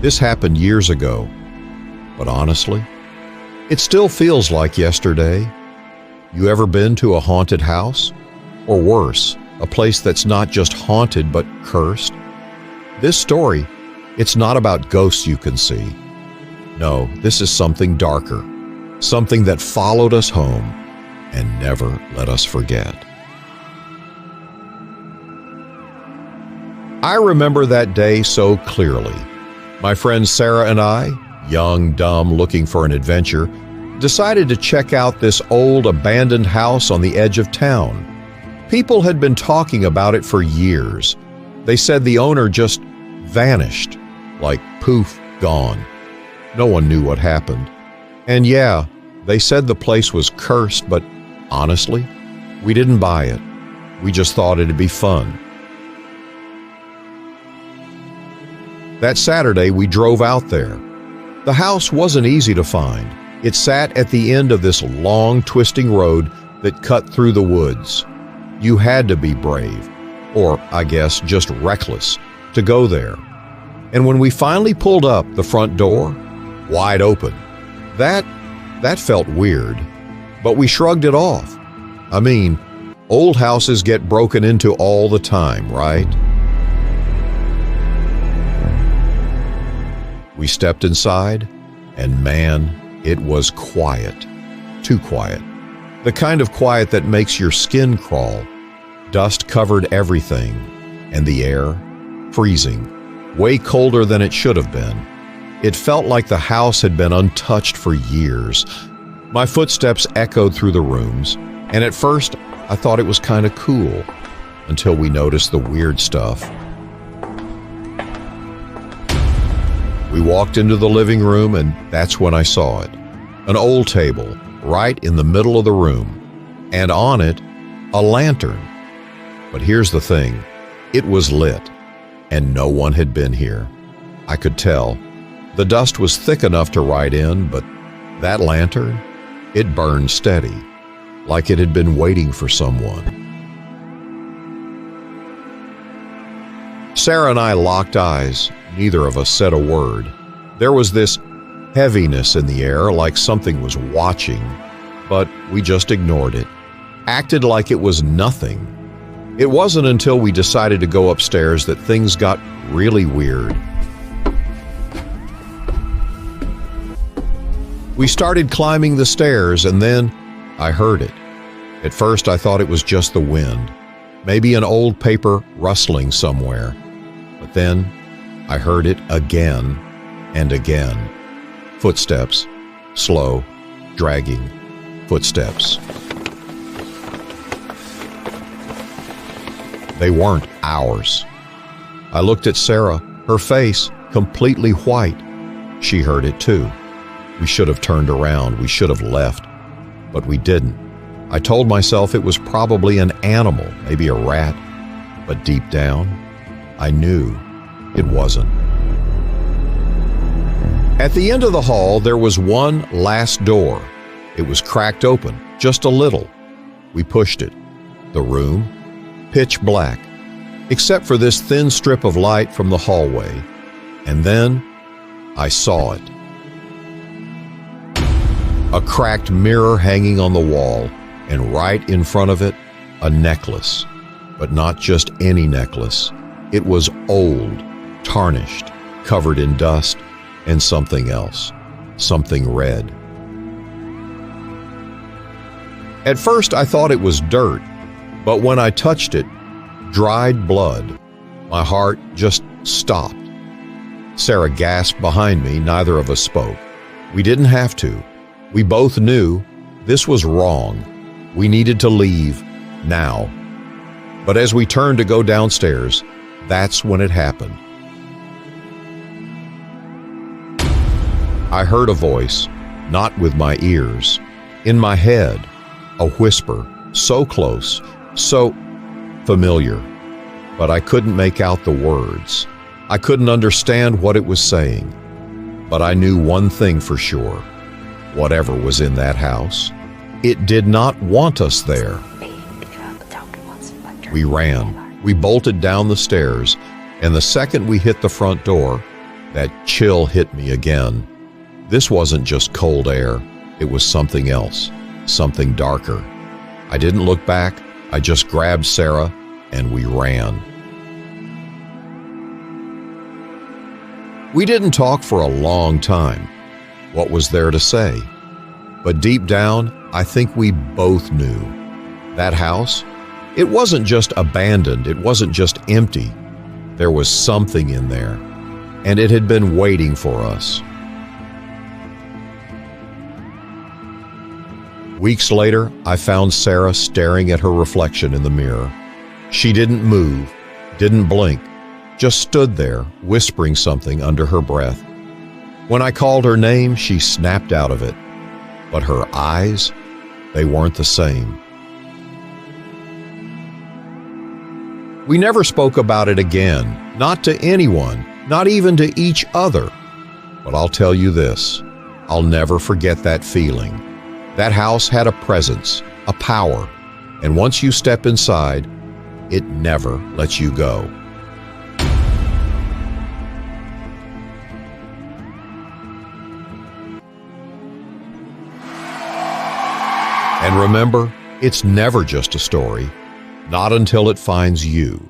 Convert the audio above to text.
This happened years ago, but honestly, it still feels like yesterday. You ever been to a haunted house? Or worse, a place that's not just haunted but cursed? This story, it's not about ghosts you can see. No, this is something darker, something that followed us home and never let us forget. I remember that day so clearly. My friend Sarah and I, young, dumb, looking for an adventure, decided to check out this old abandoned house on the edge of town. People had been talking about it for years. They said the owner just vanished, like poof, gone. No one knew what happened. And yeah, they said the place was cursed, but honestly, we didn't buy it. We just thought it'd be fun. That Saturday, we drove out there. The house wasn't easy to find. It sat at the end of this long, twisting road that cut through the woods. You had to be brave, or I guess just reckless, to go there. And when we finally pulled up, the front door, wide open, that felt weird, but we shrugged it off. I mean, old houses get broken into all the time, right? We stepped inside, and man, it was quiet. Too quiet. The kind of quiet that makes your skin crawl. Dust covered everything, and the air, freezing, way colder than it should have been. It felt like the house had been untouched for years. My footsteps echoed through the rooms, and at first I thought it was kind of cool, until we noticed the weird stuff. We walked into the living room, and that's when I saw it. An old table, right in the middle of the room, and on it, a lantern. But here's the thing, it was lit, and no one had been here. I could tell. The dust was thick enough to write in, but that lantern, it burned steady, like it had been waiting for someone. Sarah and I locked eyes. Neither of us said a word. There was this heaviness in the air, like something was watching, but we just ignored it, acted like it was nothing. It wasn't until we decided to go upstairs that things got really weird. We started climbing the stairs, and then I heard it. At first I thought it was just the wind, maybe an old paper rustling somewhere. But then I heard it again and again. Footsteps, slow, dragging footsteps. They weren't ours. I looked at Sarah, her face completely white. She heard it too. We should have turned around, we should have left, but we didn't. I told myself it was probably an animal, maybe a rat, but deep down, I knew it wasn't. At the end of the hall, there was one last door. It was cracked open, just a little. We pushed it. The room, pitch black, except for this thin strip of light from the hallway. And then I saw it. A cracked mirror hanging on the wall, and right in front of it, a necklace. But not just any necklace. It was old, tarnished, covered in dust, and something else, something red. At first I thought it was dirt, but when I touched it, dried blood, my heart just stopped. Sarah gasped behind me, neither of us spoke. We didn't have to. We both knew this was wrong. We needed to leave, now. But as we turned to go downstairs, that's when it happened. I heard a voice, not with my ears, in my head, a whisper, so close, so familiar, but I couldn't make out the words. I couldn't understand what it was saying, but I knew one thing for sure. Whatever was in that house, it did not want us there. We ran. We bolted down the stairs, and the second we hit the front door, That chill hit me again. This wasn't just cold air. It was something else, something darker. I didn't look back. I just grabbed Sarah and we ran. We didn't talk for a long time. What was there to say? But deep down, I think we both knew. That house, it wasn't just abandoned, it wasn't just empty. There was something in there, and it had been waiting for us. Weeks later, I found Sarah staring at her reflection in the mirror. She didn't move, didn't blink, just stood there, whispering something under her breath. When I called her name, she snapped out of it. But her eyes, they weren't the same. We never spoke about it again, not to anyone, not even to each other. But I'll tell you this, I'll never forget that feeling. That house had a presence, a power, and once you step inside, it never lets you go. And remember, it's never just a story, not until it finds you.